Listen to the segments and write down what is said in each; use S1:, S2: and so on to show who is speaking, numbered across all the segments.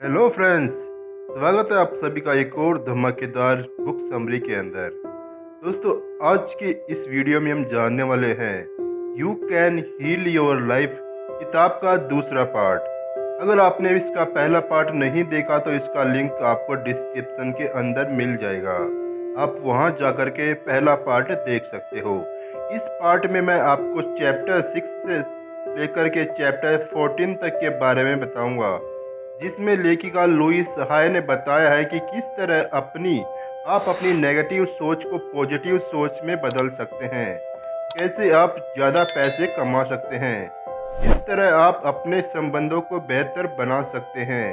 S1: Hello friends. स्वागत है आप सभी का एक और धमाकेदार बुक समरी के अंदर। दोस्तों, आज की इस वीडियो में हम जानने वाले हैं you can heal your life किताब का दूसरा पार्ट। अगर आपने इसका पहला पार्ट नहीं देखा तो इसका लिंक आपको डिस्क्रिप्शन के अंदर मिल जाएगा। आप वहां जाकर के पहला पार्ट देख सकते हो। इस पार्ट में मैं आपको चैप्टर 6 से लेकर के चैप्टर 14 तक के बारे में बताऊंगा, जिसमें लेखिका लुइस हाय ने बताया है कि किस तरह आप अपनी नेगेटिव सोच को पॉजिटिव सोच में बदल सकते हैं, कैसे आप ज़्यादा पैसे कमा सकते हैं, किस तरह आप अपने संबंधों को बेहतर बना सकते हैं।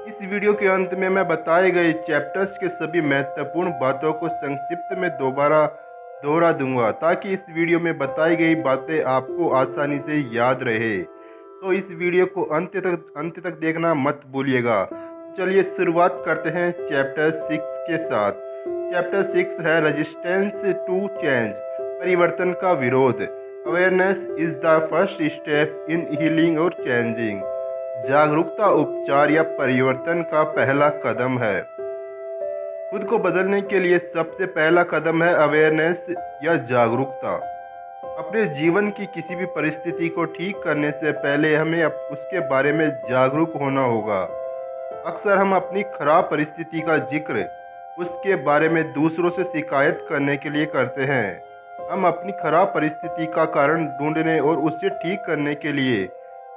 S1: इस वीडियो के अंत में मैं बताए गए चैप्टर्स के सभी महत्वपूर्ण बातों को संक्षिप्त में दोबारा दोहरा दूंगा, ताकि इस वीडियो में बताई गई बातें आपको आसानी से याद रहे। तो इस वीडियो को अंत तक देखना मत भूलिएगा। चलिए शुरुआत करते हैं चैप्टर 6 के साथ। चैप्टर 6 है रेजिस्टेंस टू चेंज, परिवर्तन का विरोध। Awareness is the first step in healing और चेंजिंग। जागरूकता उपचार या परिवर्तन का पहला कदम है। खुद को बदलने के लिए सबसे पहला कदम है अवेयरनेस या जागरूकता। अपने जीवन की किसी भी परिस्थिति को ठीक करने से पहले हमें उसके बारे में जागरूक होना होगा। अक्सर हम अपनी खराब परिस्थिति का जिक्र उसके बारे में दूसरों से शिकायत करने के लिए करते हैं। हम अपनी खराब परिस्थिति का कारण ढूंढने और उसे ठीक करने के लिए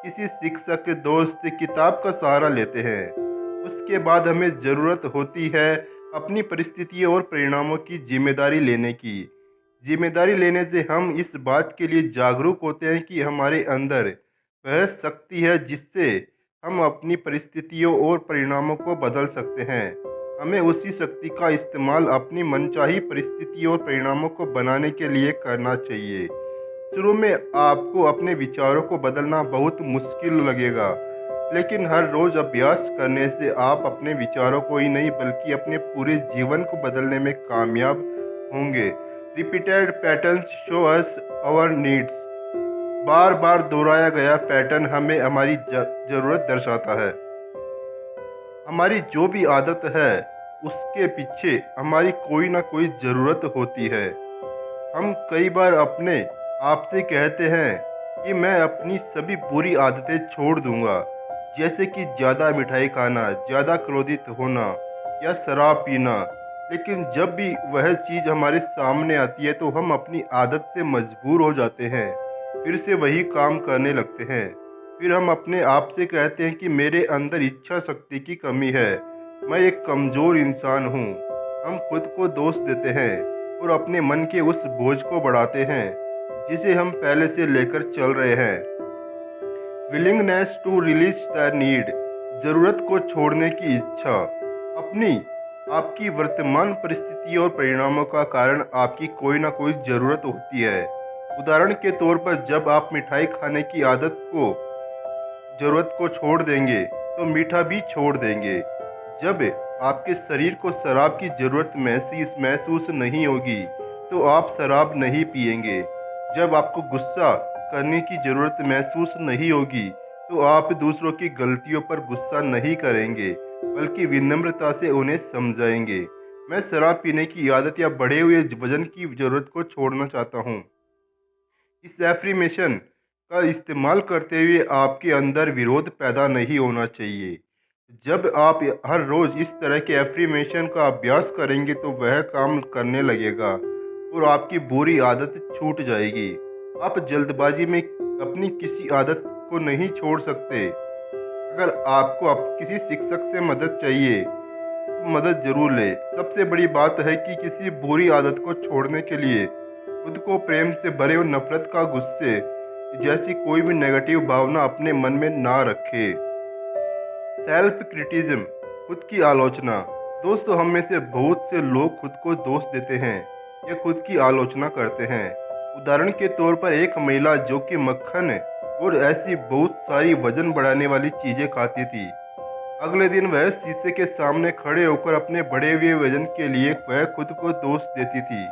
S1: किसी शिक्षक, दोस्त, किताब का सहारा लेते हैं। उसके बाद हमें ज़रूरत होती है अपनी परिस्थितियों और परिणामों की जिम्मेदारी लेने की। जिम्मेदारी लेने से हम इस बात के लिए जागरूक होते हैं कि हमारे अंदर वह शक्ति है जिससे हम अपनी परिस्थितियों और परिणामों को बदल सकते हैं। हमें उसी शक्ति का इस्तेमाल अपनी मनचाही परिस्थितियों और परिणामों को बनाने के लिए करना चाहिए। शुरू में आपको अपने विचारों को बदलना बहुत मुश्किल लगेगा, लेकिन हर रोज़ अभ्यास करने से आप अपने विचारों को ही नहीं बल्कि अपने पूरे जीवन को बदलने में कामयाब होंगे। Repeated patterns show us our needs. बार बार दोहराया गया पैटर्न हमें हमारी ज़रूरत दर्शाता है। हमारी जो भी आदत है उसके पीछे हमारी कोई ना कोई ज़रूरत होती है। हम कई बार अपने आप से कहते हैं कि मैं अपनी सभी बुरी आदतें छोड़ दूंगा, जैसे कि ज़्यादा मिठाई खाना, ज़्यादा क्रोधित होना या शराब पीना। लेकिन जब भी वह चीज़ हमारे सामने आती है तो हम अपनी आदत से मजबूर हो जाते हैं, फिर से वही काम करने लगते हैं। फिर हम अपने आप से कहते हैं कि मेरे अंदर इच्छा शक्ति की कमी है, मैं एक कमज़ोर इंसान हूँ। हम खुद को दोष देते हैं और अपने मन के उस बोझ को बढ़ाते हैं जिसे हम पहले से लेकर चल रहे हैं। Willingness to release the need, ज़रूरत को छोड़ने की इच्छा। अपनी आपकी वर्तमान परिस्थिति और परिणामों का कारण आपकी कोई ना कोई ज़रूरत होती है। उदाहरण के तौर पर जब आप मिठाई खाने की ज़रूरत को छोड़ देंगे तो मीठा भी छोड़ देंगे। जब आपके शरीर को शराब की ज़रूरत महसूस नहीं होगी तो आप शराब नहीं पिएंगे। जब आपको गुस्सा करने की ज़रूरत महसूस नहीं होगी तो आप दूसरों की गलतियों पर गुस्सा नहीं करेंगे, बल्कि विनम्रता से उन्हें समझाएंगे। मैं शराब पीने की आदत या बढ़े हुए वजन की ज़रूरत को छोड़ना चाहता हूँ। इस एफ्रीमेशन का इस्तेमाल करते हुए आपके अंदर विरोध पैदा नहीं होना चाहिए। जब आप हर रोज़ इस तरह के एफ्रीमेशन का अभ्यास करेंगे तो वह काम करने लगेगा और आपकी बुरी आदत छूट जाएगी। आप जल्दबाजी में अपनी किसी आदत को नहीं छोड़ सकते। अगर आपको किसी शिक्षक से मदद चाहिए तो मदद ज़रूर लें। सबसे बड़ी बात है कि किसी बुरी आदत को छोड़ने के लिए खुद को प्रेम से भरे और नफरत का गुस्से जैसी कोई भी नेगेटिव भावना अपने मन में ना रखे। सेल्फ क्रिटिज्म, खुद की आलोचना। दोस्तों, हम में से बहुत से लोग खुद को दोष देते हैं या खुद की आलोचना करते हैं। उदाहरण के तौर पर एक महिला जो कि मक्खन और ऐसी बहुत सारी वजन बढ़ाने वाली चीज़ें खाती थी, अगले दिन वह शीशे के सामने खड़े होकर अपने बढ़े हुए वजन के लिए वह खुद को दोष देती थी।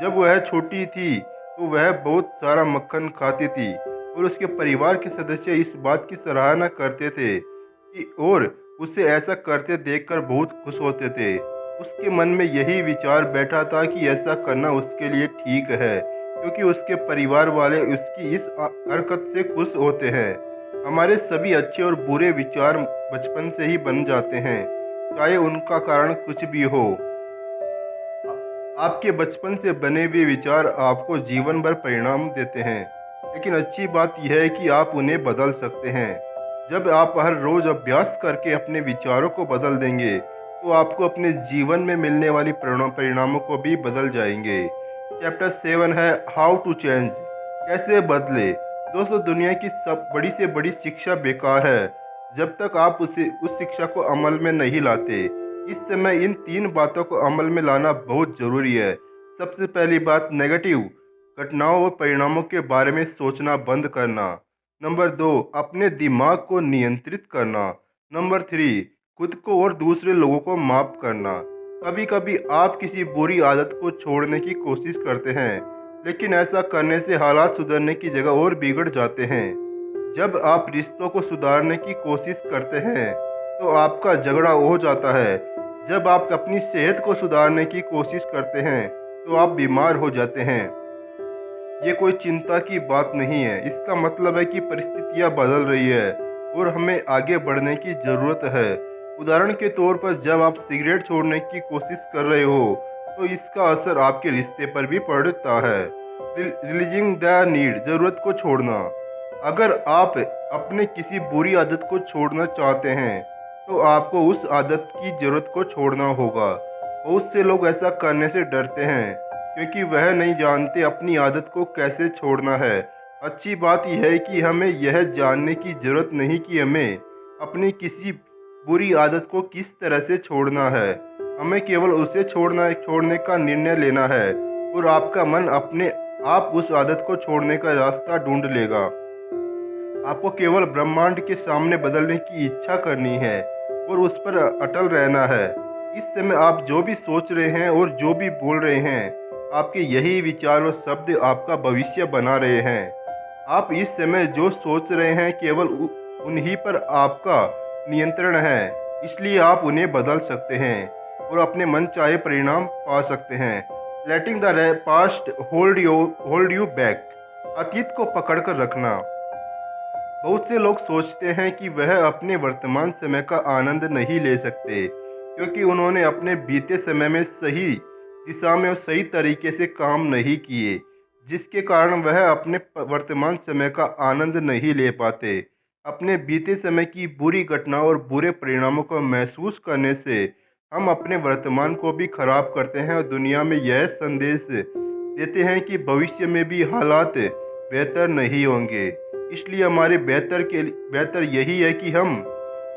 S1: जब वह छोटी थी तो वह बहुत सारा मक्खन खाती थी और उसके परिवार के सदस्य इस बात की सराहना करते थे कि और उसे ऐसा करते देखकर बहुत खुश होते थे। उसके मन में यही विचार बैठा था कि ऐसा करना उसके लिए ठीक है, क्योंकि उसके परिवार वाले उसकी इस हरकत से खुश होते हैं। हमारे सभी अच्छे और बुरे विचार बचपन से ही बन जाते हैं, चाहे उनका कारण कुछ भी हो। आपके बचपन से बने हुए विचार आपको जीवन भर परिणाम देते हैं, लेकिन अच्छी बात यह है कि आप उन्हें बदल सकते हैं। जब आप हर रोज अभ्यास करके अपने विचारों को बदल देंगे, तो आपको अपने जीवन में मिलने वाली परिणामों को भी बदल जाएंगे। चैप्टर 7 है हाउ टू चेंज, कैसे बदले। दोस्तों, दुनिया की सब बड़ी से बड़ी शिक्षा बेकार है जब तक आप उस शिक्षा को अमल में नहीं लाते। इस समय इन 3 बातों को अमल में लाना बहुत ज़रूरी है। सबसे पहली बात, नेगेटिव घटनाओं और परिणामों के बारे में सोचना बंद करना। नंबर 2, अपने दिमाग को नियंत्रित करना। नंबर 3, खुद को और दूसरे लोगों को माफ़ करना। कभी कभी आप किसी बुरी आदत को छोड़ने की कोशिश करते हैं, लेकिन ऐसा करने से हालात सुधरने की जगह और बिगड़ जाते हैं। जब आप रिश्तों को सुधारने की कोशिश करते हैं, तो आपका झगड़ा हो जाता है। जब आप अपनी सेहत को सुधारने की कोशिश करते हैं, तो आप बीमार हो जाते हैं। ये कोई चिंता की बात नहीं है, इसका मतलब है कि परिस्थितियाँ बदल रही है और हमें आगे बढ़ने की ज़रूरत है। उदाहरण के तौर पर, जब आप सिगरेट छोड़ने की कोशिश कर रहे हो, तो इसका असर आपके रिश्ते पर भी पड़ता है। रिलीजिंग द नीड, ज़रूरत को छोड़ना। अगर आप अपने किसी बुरी आदत को छोड़ना चाहते हैं, तो आपको उस आदत की ज़रूरत को छोड़ना होगा। बहुत से लोग ऐसा करने से डरते हैं, क्योंकि वह नहीं जानते अपनी आदत को कैसे छोड़ना है। अच्छी बात यह है कि हमें यह जानने की ज़रूरत नहीं कि हमें अपनी किसी बुरी आदत को किस तरह से छोड़ना है। हमें केवल उसे छोड़ने का निर्णय लेना है, और आपका मन अपने आप उस आदत को छोड़ने का रास्ता ढूंढ लेगा। आपको केवल ब्रह्मांड के सामने बदलने की इच्छा करनी है और उस पर अटल रहना है। इस समय आप जो भी सोच रहे हैं और जो भी बोल रहे हैं, आपके यही विचार और शब्द आपका भविष्य बना रहे हैं। आप इस समय जो सोच रहे हैं, केवल उन्हीं पर आपका नियंत्रण है, इसलिए आप उन्हें बदल सकते हैं और अपने मन चाहे परिणाम पा सकते हैं। Letting the past hold you back, अतीत को पकड़ कर रखना। बहुत से लोग सोचते हैं कि वह अपने वर्तमान समय का आनंद नहीं ले सकते, क्योंकि उन्होंने अपने बीते समय में सही दिशा में और सही तरीके से काम नहीं किए, जिसके कारण वह अपने वर्तमान समय का आनंद नहीं ले पाते। अपने बीते समय की बुरी घटनाओं और बुरे परिणामों को महसूस करने से हम अपने वर्तमान को भी खराब करते हैं और दुनिया में यह संदेश देते हैं कि भविष्य में भी हालात बेहतर नहीं होंगे। इसलिए हमारे बेहतर यही है कि हम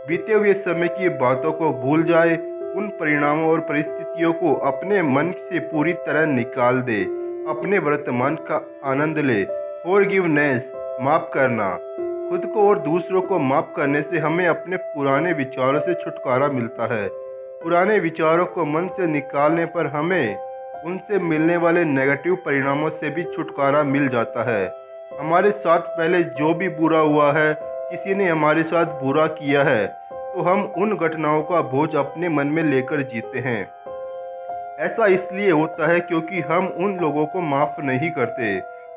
S1: बीते हुए समय की बातों को भूल जाए, उन परिणामों और परिस्थितियों को अपने मन से पूरी तरह निकाल दे, अपने वर्तमान का आनंद ले। फॉरगिवनेस, माफ़ करना। खुद को और दूसरों को माफ़ करने से हमें अपने पुराने विचारों से छुटकारा मिलता है। पुराने विचारों को मन से निकालने पर हमें उनसे मिलने वाले नेगेटिव परिणामों से भी छुटकारा मिल जाता है। हमारे साथ पहले जो भी बुरा हुआ है, किसी ने हमारे साथ बुरा किया है, तो हम उन घटनाओं का बोझ अपने मन में लेकर जीते हैं। ऐसा इसलिए होता है क्योंकि हम उन लोगों को माफ़ नहीं करते।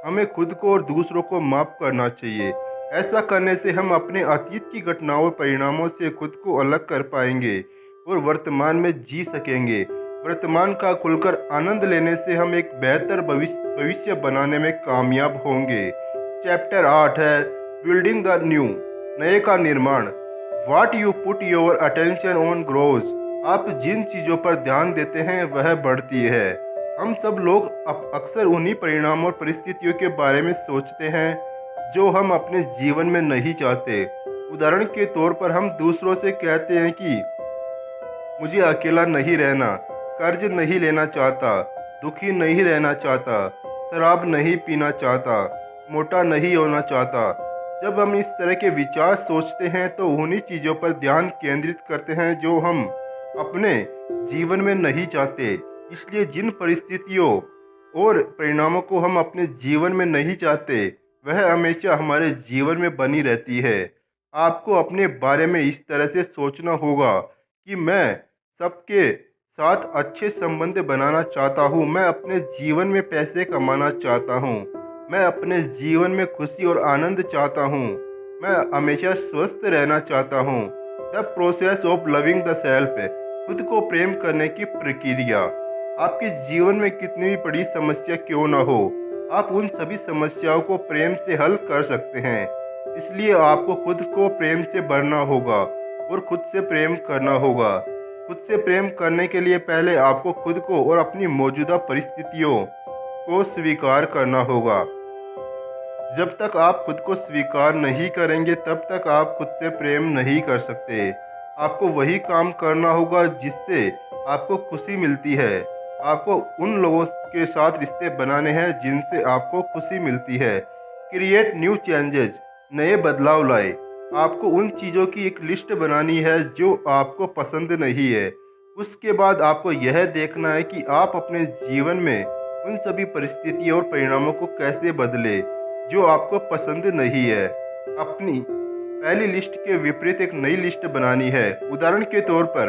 S1: हमें खुद को और दूसरों को माफ़ करना चाहिए। ऐसा करने से हम अपने अतीत की घटनाओं और परिणामों से खुद को अलग कर पाएंगे और वर्तमान में जी सकेंगे। वर्तमान का खुलकर आनंद लेने से हम एक बेहतर भविष्य बनाने में कामयाब होंगे। चैप्टर 8 है बिल्डिंग द न्यू, नए का निर्माण। What you put your attention on grows, आप जिन चीज़ों पर ध्यान देते हैं वह बढ़ती है। हम सब लोग अक्सर उन्हीं परिणामों और परिस्थितियों के बारे में सोचते हैं जो हम अपने जीवन में नहीं चाहते। उदाहरण के तौर पर, हम दूसरों से कहते हैं कि मुझे अकेला नहीं रहना, कर्ज नहीं लेना चाहता, दुखी नहीं रहना चाहता, शराब नहीं पीना चाहता, मोटा नहीं होना चाहता। जब हम इस तरह के विचार सोचते हैं, तो उन्हीं चीज़ों पर ध्यान केंद्रित करते हैं जो हम अपने जीवन में नहीं चाहते। इसलिए जिन परिस्थितियों और परिणामों को हम अपने जीवन में नहीं चाहते, वह हमेशा हमारे जीवन में बनी रहती है। आपको अपने बारे में इस तरह से सोचना होगा कि मैं सबके साथ अच्छे संबंध बनाना चाहता हूँ, मैं अपने जीवन में पैसे कमाना चाहता हूँ, मैं अपने जीवन में खुशी और आनंद चाहता हूँ, मैं हमेशा स्वस्थ रहना चाहता हूँ। The process of loving the self, खुद को प्रेम करने की प्रक्रिया। आपके जीवन में कितनी भी बड़ी समस्या क्यों ना हो, आप उन सभी समस्याओं को प्रेम से हल कर सकते हैं। इसलिए आपको खुद को प्रेम से भरना होगा और खुद से प्रेम करना होगा। खुद से प्रेम करने के लिए पहले आपको खुद को और अपनी मौजूदा परिस्थितियों को स्वीकार करना होगा। जब तक आप खुद को स्वीकार नहीं करेंगे तब तक आप खुद से प्रेम नहीं कर सकते। आपको वही काम करना होगा जिससे आपको खुशी मिलती है। आपको उन लोगों के साथ रिश्ते बनाने हैं जिनसे आपको खुशी मिलती है। क्रिएट न्यू चेंजेस, नए बदलाव लाए। आपको उन चीज़ों की एक लिस्ट बनानी है जो आपको पसंद नहीं है। उसके बाद आपको यह देखना है कि आप अपने जीवन में उन सभी परिस्थितियों और परिणामों को कैसे बदले जो आपको पसंद नहीं है। अपनी पहली लिस्ट के विपरीत एक नई लिस्ट बनानी है। उदाहरण के तौर पर,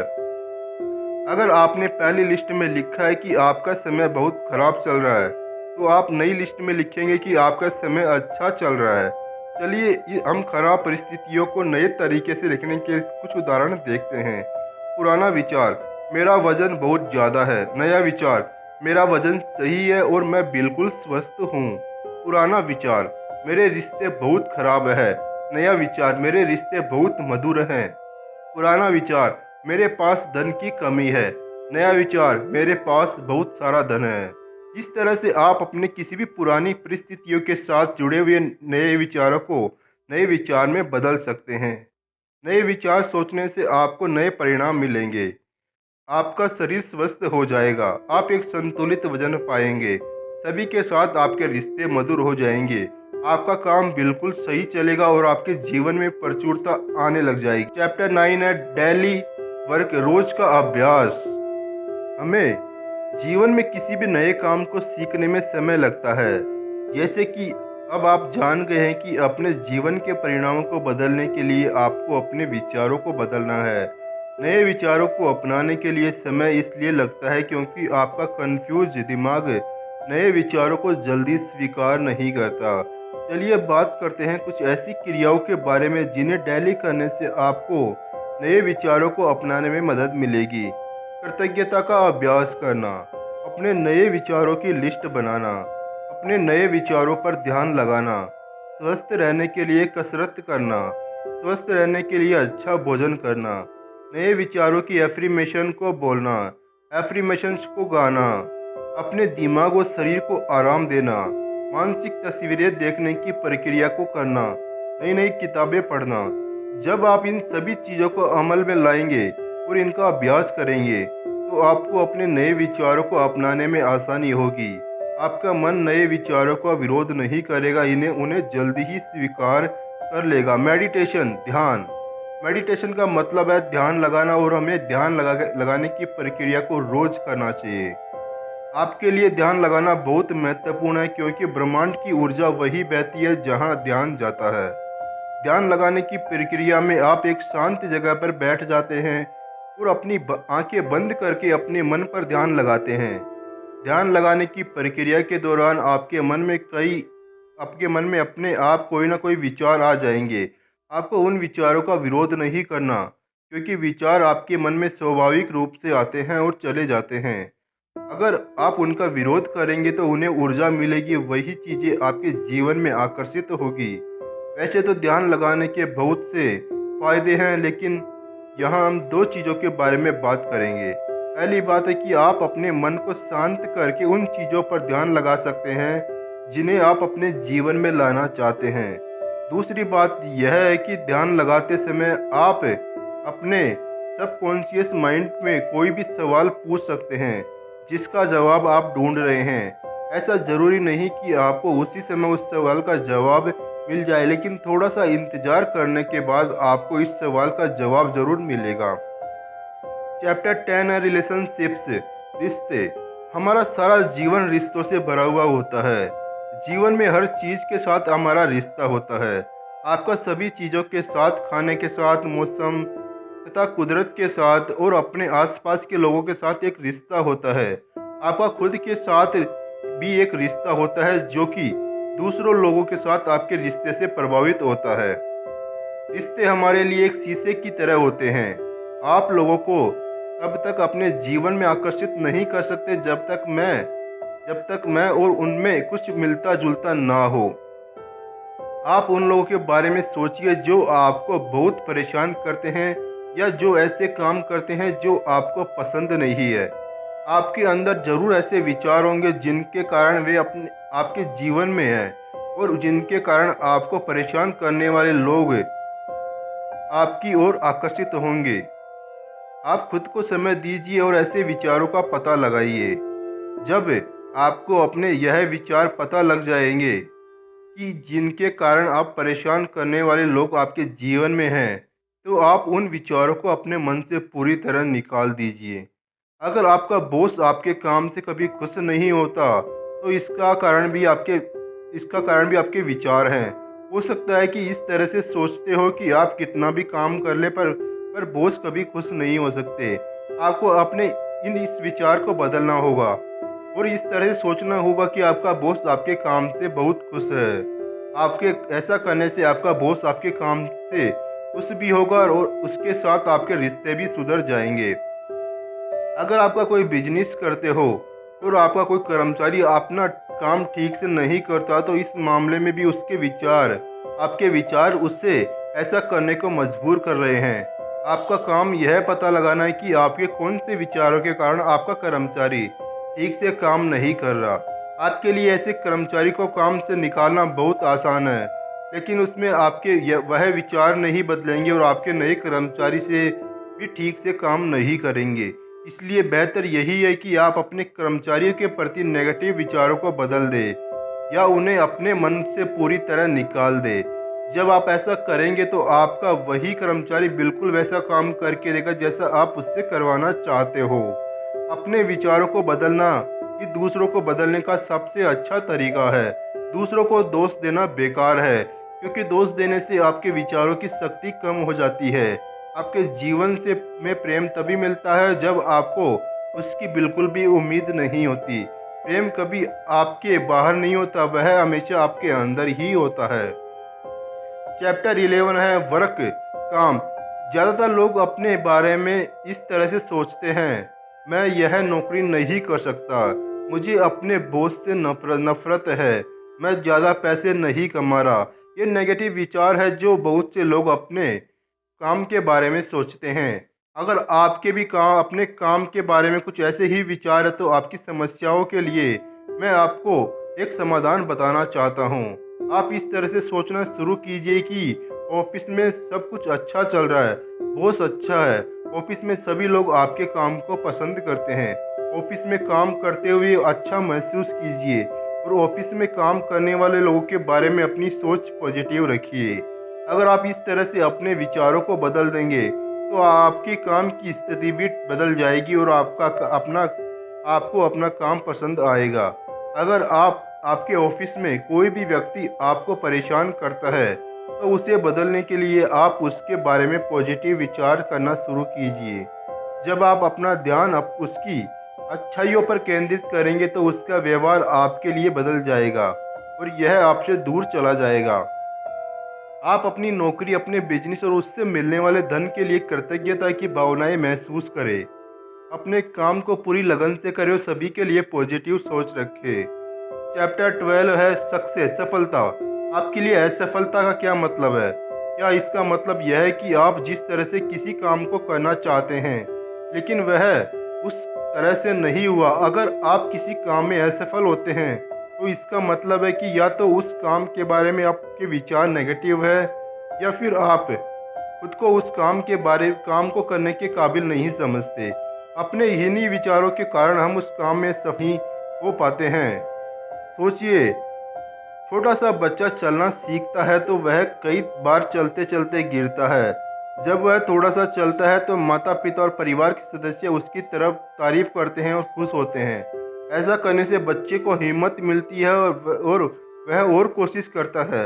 S1: अगर आपने पहली लिस्ट में लिखा है कि आपका समय बहुत खराब चल रहा है, तो आप नई लिस्ट में लिखेंगे कि आपका समय अच्छा चल रहा है। चलिए हम खराब परिस्थितियों को नए तरीके से लिखने के कुछ उदाहरण देखते हैं। पुराना विचार, मेरा वजन बहुत ज़्यादा है। नया विचार, मेरा वजन सही है और मैं बिल्कुल स्वस्थ हूँ। पुराना विचार, मेरे रिश्ते बहुत खराब है। नया विचार, मेरे रिश्ते बहुत मधुर हैं। पुराना विचार, मेरे पास धन की कमी है। नया विचार, मेरे पास बहुत सारा धन है। इस तरह से आप अपने किसी भी पुरानी परिस्थितियों के साथ जुड़े हुए नए विचारों को नए विचार में बदल सकते हैं। नए विचार सोचने से आपको नए परिणाम मिलेंगे। आपका शरीर स्वस्थ हो जाएगा, आप एक संतुलित वजन पाएंगे, सभी के साथ आपके रिश्ते मधुर हो जाएंगे, आपका काम बिल्कुल सही चलेगा और आपके जीवन में प्रचुरता आने लग जाएगी। चैप्टर 9 है डेली वर्क, रोज का अभ्यास। हमें जीवन में किसी भी नए काम को सीखने में समय लगता है। जैसे कि अब आप जान गए हैं कि अपने जीवन के परिणामों को बदलने के लिए आपको अपने विचारों को बदलना है। नए विचारों को अपनाने के लिए समय इसलिए लगता है क्योंकि आपका कंफ्यूज दिमाग नए विचारों को जल्दी स्वीकार नहीं करता। चलिए बात करते हैं कुछ ऐसी क्रियाओं के बारे में जिन्हें डेली करने से आपको नए विचारों को अपनाने में मदद मिलेगी। कृतज्ञता का अभ्यास करना, अपने नए विचारों की लिस्ट बनाना, अपने नए विचारों पर ध्यान लगाना, स्वस्थ रहने के लिए कसरत करना, स्वस्थ रहने के लिए अच्छा भोजन करना, नए विचारों की एफ्रीमेशन को बोलना, एफ्रीमेशंस को गाना, अपने दिमाग और शरीर को आराम देना, मानसिक तस्वीरें देखने की प्रक्रिया को करना, नई नई किताबें पढ़ना। जब आप इन सभी चीज़ों को अमल में लाएंगे और इनका अभ्यास करेंगे तो आपको अपने नए विचारों को अपनाने में आसानी होगी। आपका मन नए विचारों का विरोध नहीं करेगा, उन्हें जल्दी ही स्वीकार कर लेगा। मेडिटेशन, ध्यान। मेडिटेशन का मतलब है ध्यान लगाना और हमें ध्यान लगाने की प्रक्रिया को रोज करना चाहिए। आपके लिए ध्यान लगाना बहुत महत्वपूर्ण है क्योंकि ब्रह्मांड की ऊर्जा वही बहती है जहां ध्यान जाता है। ध्यान लगाने की प्रक्रिया में आप एक शांत जगह पर बैठ जाते हैं और अपनी आंखें बंद करके अपने मन पर ध्यान लगाते हैं। ध्यान लगाने की प्रक्रिया के दौरान आपके मन में अपने आप कोई ना कोई विचार आ जाएंगे। आपको उन विचारों का विरोध नहीं करना क्योंकि विचार आपके मन में स्वाभाविक रूप से आते हैं और चले जाते हैं। अगर आप उनका विरोध करेंगे तो उन्हें ऊर्जा मिलेगी, वही चीज़ें आपके जीवन में आकर्षित होगी। वैसे तो ध्यान लगाने के बहुत से फायदे हैं, लेकिन यहाँ हम दो चीज़ों के बारे में बात करेंगे। पहली बात है कि आप अपने मन को शांत करके उन चीज़ों पर ध्यान लगा सकते हैं जिन्हें आप अपने जीवन में लाना चाहते हैं। दूसरी बात यह है कि ध्यान लगाते समय आप अपने सबकॉन्शियस माइंड में कोई भी सवाल पूछ सकते हैं जिसका जवाब आप ढूंढ रहे हैं। ऐसा ज़रूरी नहीं कि आपको उसी समय उस सवाल का जवाब मिल जाए, लेकिन थोड़ा सा इंतज़ार करने के बाद आपको इस सवाल का जवाब ज़रूर मिलेगा। चैप्टर 10 है रिलेशनशिप्स, रिश्ते। हमारा सारा जीवन रिश्तों से भरा हुआ होता है। जीवन में हर चीज़ के साथ हमारा रिश्ता होता है। आपका सभी चीज़ों के साथ, खाने के साथ, मौसम तथा कुदरत के साथ और अपने आसपास के लोगों के साथ एक रिश्ता होता है। आपका खुद के साथ भी एक रिश्ता होता है जो कि दूसरों लोगों के साथ आपके रिश्ते से प्रभावित होता है। रिश्ते हमारे लिए एक शीशे की तरह होते हैं। आप लोगों को तब तक अपने जीवन में आकर्षित नहीं कर सकते जब तक मैं और उनमें कुछ मिलता जुलता ना हो। आप उन लोगों के बारे में सोचिए जो आपको बहुत परेशान करते हैं या जो ऐसे काम करते हैं जो आपको पसंद नहीं है। आपके अंदर ज़रूर ऐसे विचार होंगे जिनके कारण वे अपने आपके जीवन में हैं और जिनके कारण आपको परेशान करने वाले लोग आपकी ओर आकर्षित होंगे। आप खुद को समय दीजिए और ऐसे विचारों का पता लगाइए। जब आपको अपने यह विचार पता लग जाएंगे कि जिनके कारण आप परेशान करने वाले लोग आपके जीवन में हैं, तो आप उन विचारों को अपने मन से पूरी तरह निकाल दीजिए। अगर आपका बॉस आपके काम से कभी खुश नहीं होता, तो इसका कारण भी आपके विचार हैं। हो सकता है कि इस तरह से सोचते हो कि आप कितना भी काम कर ले पर बॉस कभी खुश नहीं हो सकते। आपको अपने इस विचार को बदलना होगा और इस तरह से सोचना होगा कि आपका बॉस आपके काम से बहुत खुश है। आपके ऐसा करने से आपका बॉस आपके काम से खुश भी होगा और उसके साथ आपके रिश्ते भी सुधर जाएंगे। अगर आपका कोई बिजनेस करते हो और आपका कोई कर्मचारी अपना काम ठीक से नहीं करता, तो इस मामले में भी आपके विचार उससे ऐसा करने को मजबूर कर रहे हैं। आपका काम यह पता लगाना है कि आपके कौन से विचारों के कारण आपका कर्मचारी ठीक से काम नहीं कर रहा। आपके लिए ऐसे कर्मचारी को काम से निकालना बहुत आसान है, लेकिन उसमें वह विचार नहीं बदलेंगे और आपके नए कर्मचारी से भी ठीक से काम नहीं करेंगे। इसलिए बेहतर यही है कि आप अपने कर्मचारियों के प्रति नेगेटिव विचारों को बदल दें या उन्हें अपने मन से पूरी तरह निकाल दें। जब आप ऐसा करेंगे तो आपका वही कर्मचारी बिल्कुल वैसा काम करके देगा जैसा आप उससे करवाना चाहते हो। अपने विचारों को बदलना ही दूसरों को बदलने का सबसे अच्छा तरीका है। दूसरों को दोष देना बेकार है, क्योंकि दोष देने से आपके विचारों की शक्ति कम हो जाती है। आपके जीवन में प्रेम तभी मिलता है जब आपको उसकी बिल्कुल भी उम्मीद नहीं होती। प्रेम कभी आपके बाहर नहीं होता, वह हमेशा आपके अंदर ही होता है। चैप्टर 11 है वर्क काम। ज़्यादातर लोग अपने बारे में इस तरह से सोचते हैं, मैं यह नौकरी नहीं कर सकता, मुझे अपने बॉस से नफरत है, मैं ज़्यादा पैसे नहीं कमा रहा। ये नेगेटिव विचार है जो बहुत से लोग अपने काम के बारे में सोचते हैं। अगर आपके भी अपने काम के बारे में कुछ ऐसे ही विचार है, तो आपकी समस्याओं के लिए मैं आपको एक समाधान बताना चाहता हूँ। आप इस तरह से सोचना शुरू कीजिए कि ऑफिस में सब कुछ अच्छा चल रहा है, बॉस अच्छा है, ऑफिस में सभी लोग आपके काम को पसंद करते हैं। ऑफिस में काम करते हुए अच्छा महसूस कीजिए और ऑफिस में काम करने वाले लोगों के बारे में अपनी सोच पॉजिटिव रखिए। अगर आप इस तरह से अपने विचारों को बदल देंगे, तो आपकी काम की स्थिति भी बदल जाएगी और आपको अपना काम पसंद आएगा। अगर आपके ऑफिस में कोई भी व्यक्ति आपको परेशान करता है, तो उसे बदलने के लिए आप उसके बारे में पॉजिटिव विचार करना शुरू कीजिए। जब आप अपना ध्यान उसकी अच्छाइयों पर केंद्रित करेंगे, तो उसका व्यवहार आपके लिए बदल जाएगा और यह आपसे दूर चला जाएगा। आप अपनी नौकरी, अपने बिजनेस और उससे मिलने वाले धन के लिए कृतज्ञता की भावनाएं महसूस करें। अपने काम को पूरी लगन से करें और सभी के लिए पॉजिटिव सोच रखें। चैप्टर 12 है सक्सेस सफलता। आपके लिए असफलता का क्या मतलब है? क्या इसका मतलब यह है कि आप जिस तरह से किसी काम को करना चाहते हैं, लेकिन वह उस तरह से नहीं हुआ? अगर आप किसी काम में असफल होते हैं, तो इसका मतलब है कि या तो उस काम के बारे में आपके विचार नेगेटिव है, या फिर आप खुद को उस काम को करने के काबिल नहीं समझते। अपने इन्हीं विचारों के कारण हम उस काम में सफल हो पाते हैं। सोचिए, छोटा सा बच्चा चलना सीखता है तो वह कई बार चलते चलते गिरता है। जब वह थोड़ा सा चलता है तो माता पिता और परिवार के सदस्य उसकी तरफ तारीफ करते हैं और खुश होते हैं। ऐसा करने से बच्चे को हिम्मत मिलती है और वह और कोशिश करता है।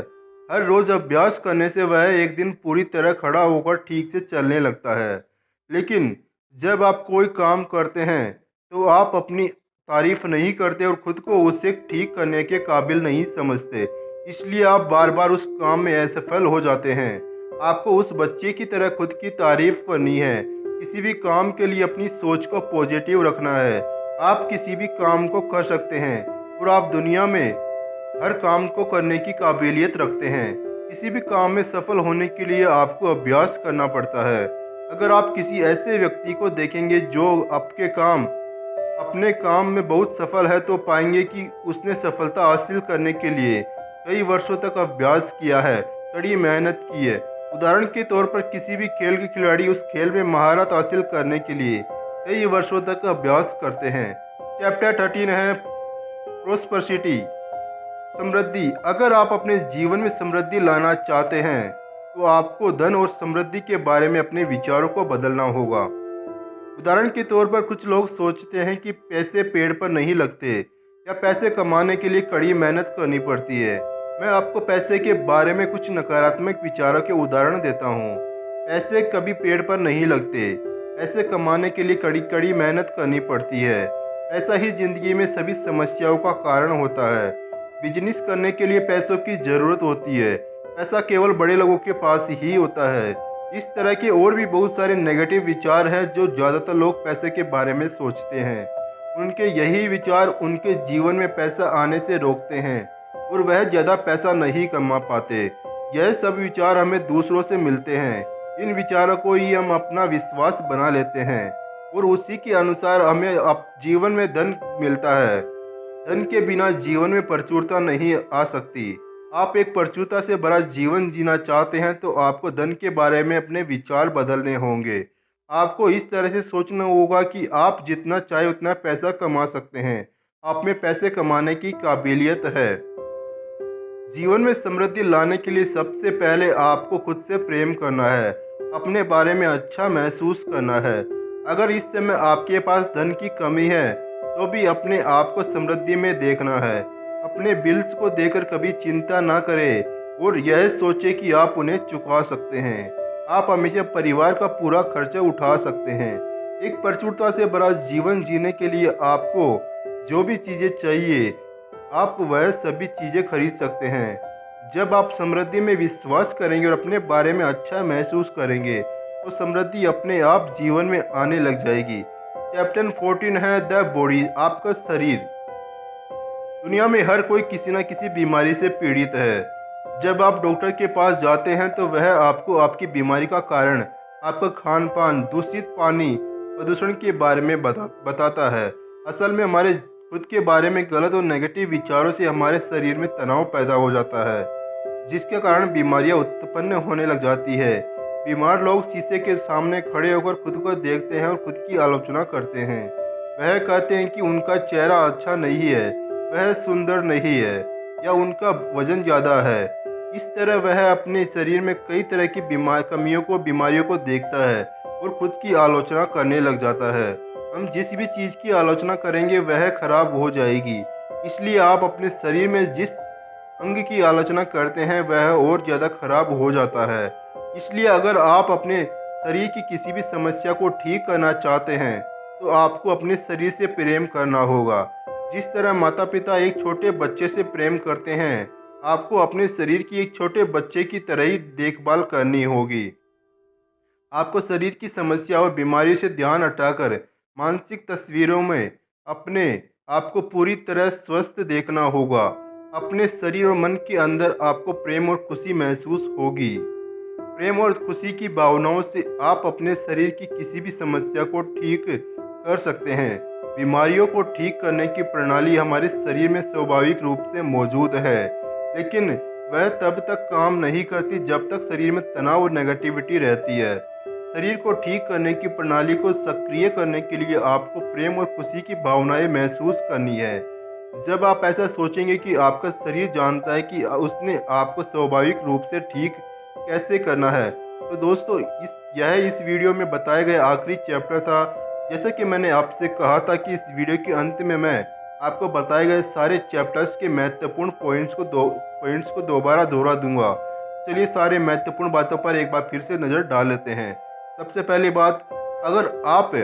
S1: हर रोज़ अभ्यास करने से वह एक दिन पूरी तरह खड़ा होकर ठीक से चलने लगता है। लेकिन जब आप कोई काम करते हैं तो आप अपनी तारीफ नहीं करते और खुद को उसे ठीक करने के काबिल नहीं समझते। इसलिए आप बार बार उस काम में असफल हो जाते हैं। आपको उस बच्चे की तरह खुद की तारीफ करनी है। किसी भी काम के लिए अपनी सोच को पॉजिटिव रखना है। आप किसी भी काम को कर सकते हैं और आप दुनिया में हर काम को करने की काबिलियत रखते हैं। किसी भी काम में सफल होने के लिए आपको अभ्यास करना पड़ता है। अगर आप किसी ऐसे व्यक्ति को देखेंगे जो अपने काम में बहुत सफल है तो पाएंगे कि उसने सफलता हासिल करने के लिए कई वर्षों तक अभ्यास किया है, कड़ी मेहनत की है। उदाहरण के तौर पर किसी भी खेल के खिलाड़ी उस खेल में महारत हासिल करने के लिए कई वर्षों तक अभ्यास करते हैं। चैप्टर 13 है प्रोस्पेरिटी, समृद्धि। अगर आप अपने जीवन में समृद्धि लाना चाहते हैं तो आपको धन और समृद्धि के बारे में अपने विचारों को बदलना होगा। उदाहरण के तौर पर कुछ लोग सोचते हैं कि पैसे पेड़ पर नहीं लगते या पैसे कमाने के लिए कड़ी मेहनत करनी पड़ती है। मैं आपको पैसे के बारे में कुछ नकारात्मक विचारों के उदाहरण देता हूँ। पैसे कभी पेड़ पर नहीं लगते। पैसे कमाने के लिए कड़ी कड़ी मेहनत करनी पड़ती है। ऐसा ही जिंदगी में सभी समस्याओं का कारण होता है। बिजनेस करने के लिए पैसों की ज़रूरत होती है। पैसा केवल बड़े लोगों के पास ही होता है। इस तरह के और भी बहुत सारे नेगेटिव विचार हैं जो ज़्यादातर लोग पैसे के बारे में सोचते हैं। उनके यही विचार उनके जीवन में पैसा आने से रोकते हैं और वह ज़्यादा पैसा नहीं कमा पाते। यह सब विचार हमें दूसरों से मिलते हैं। इन विचारों को ही हम अपना विश्वास बना लेते हैं और उसी के अनुसार हमें जीवन में धन मिलता है। धन के बिना जीवन में प्रचुरता नहीं आ सकती। आप एक प्रचुरता से भरा जीवन जीना चाहते हैं तो आपको धन के बारे में अपने विचार बदलने होंगे। आपको इस तरह से सोचना होगा कि आप जितना चाहे उतना पैसा कमा सकते हैं। आप में पैसे कमाने की काबिलियत है। जीवन में समृद्धि लाने के लिए सबसे पहले आपको खुद से प्रेम करना है, अपने बारे में अच्छा महसूस करना है। अगर इस समय आपके पास धन की कमी है तो भी अपने आप को समृद्धि में देखना है। अपने बिल्स को देकर कभी चिंता ना करें और यह सोचें कि आप उन्हें चुका सकते हैं। आप हमेशा परिवार का पूरा खर्चा उठा सकते हैं। एक प्रचुरता से भरा जीवन जीने के लिए आपको जो भी चीज़ें चाहिए आप वह सभी चीज़ें खरीद सकते हैं। जब आप समृद्धि में विश्वास करेंगे और अपने बारे में अच्छा महसूस करेंगे तो समृद्धि अपने आप जीवन में आने लग जाएगी। चैप्टर 14 है द बॉडी, आपका शरीर। दुनिया में हर कोई किसी न किसी बीमारी से पीड़ित है। जब आप डॉक्टर के पास जाते हैं तो वह आपको आपकी बीमारी का कारण, आपका खान पान, दूषित पानी, प्रदूषण के बारे में बताता है। असल में हमारे खुद के बारे में गलत और नेगेटिव विचारों से हमारे शरीर में तनाव पैदा हो जाता है, जिसके कारण बीमारियां उत्पन्न होने लग जाती है। बीमार लोग शीशे के सामने खड़े होकर खुद को देखते हैं और खुद की आलोचना करते हैं। वह कहते हैं कि उनका चेहरा अच्छा नहीं है, वह सुंदर नहीं है या उनका वजन ज़्यादा है। इस तरह वह अपने शरीर में कई तरह की बीमारियों को देखता है और खुद की आलोचना करने लग जाता है। हम जिस भी चीज़ की आलोचना करेंगे वह खराब हो जाएगी। इसलिए आप अपने शरीर में जिस अंग की आलोचना करते हैं वह और ज़्यादा खराब हो जाता है। इसलिए अगर आप अपने शरीर की किसी भी समस्या को ठीक करना चाहते हैं तो आपको अपने शरीर से प्रेम करना होगा। जिस तरह माता पिता एक छोटे बच्चे से प्रेम करते हैं, आपको अपने शरीर की एक छोटे बच्चे की तरह ही देखभाल करनी होगी। आपको शरीर की समस्या और बीमारियों से ध्यान हटाकर मानसिक तस्वीरों में अपने आप को पूरी तरह स्वस्थ देखना होगा। अपने शरीर और मन के अंदर आपको प्रेम और खुशी महसूस होगी। प्रेम और खुशी की भावनाओं से आप अपने शरीर की किसी भी समस्या को ठीक कर सकते हैं। बीमारियों को ठीक करने की प्रणाली हमारे शरीर में स्वाभाविक रूप से मौजूद है, लेकिन वह तब तक काम नहीं करती जब तक शरीर में तनाव और नेगेटिविटी रहती है। शरीर को ठीक करने की प्रणाली को सक्रिय करने के लिए आपको प्रेम और खुशी की भावनाएं महसूस करनी है। जब आप ऐसा सोचेंगे कि आपका शरीर जानता है कि उसने आपको स्वाभाविक रूप से ठीक कैसे करना है। तो दोस्तों यह इस वीडियो में बताए गए आखिरी चैप्टर था। जैसे कि मैंने आपसे कहा था कि इस वीडियो के अंत में मैं आपको बताए गए सारे चैप्टर्स के महत्वपूर्ण पॉइंट्स को दोबारा दोहरा दूंगा। चलिए सारे महत्वपूर्ण बातों पर एक बार फिर से नज़र डाल लेते हैं। सबसे पहली बात, अगर आप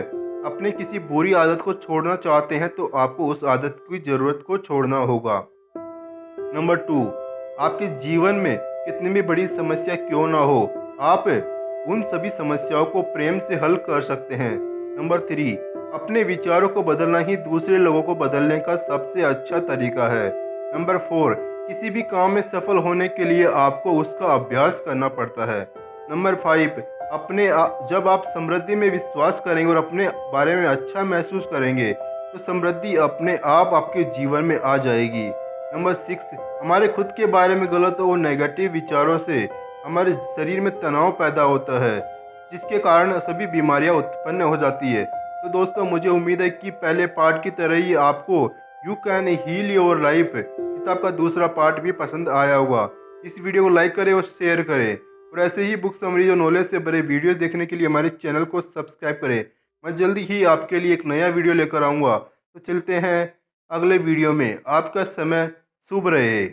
S1: अपने किसी बुरी आदत को छोड़ना चाहते हैं तो आपको उस आदत की ज़रूरत को छोड़ना होगा। नंबर 2, आपके जीवन में कितनी भी बड़ी समस्या क्यों ना हो, आप उन सभी समस्याओं को प्रेम से हल कर सकते हैं। नंबर 3, अपने विचारों को बदलना ही दूसरे लोगों को बदलने का सबसे अच्छा तरीका है। नंबर 4, किसी भी काम में सफल होने के लिए आपको उसका अभ्यास करना पड़ता है। नंबर 5, जब आप समृद्धि में विश्वास करेंगे और अपने बारे में अच्छा महसूस करेंगे तो समृद्धि अपने आप आपके जीवन में आ जाएगी। नंबर 6, हमारे खुद के बारे में गलत और नेगेटिव विचारों से हमारे शरीर में तनाव पैदा होता है, जिसके कारण सभी बीमारियां उत्पन्न हो जाती है। तो दोस्तों, मुझे उम्मीद है कि पहले पार्ट की तरह ही आपको you can heal your life किताब का दूसरा पार्ट भी पसंद आया होगा। इस वीडियो को लाइक करें और शेयर करें, और ऐसे ही बुक समरी और नॉलेज से भरे वीडियोस देखने के लिए हमारे चैनल को सब्सक्राइब करें। मैं जल्दी ही आपके लिए एक नया वीडियो लेकर आऊँगा। तो चलते हैं अगले वीडियो में। आपका समय शुभ रहे।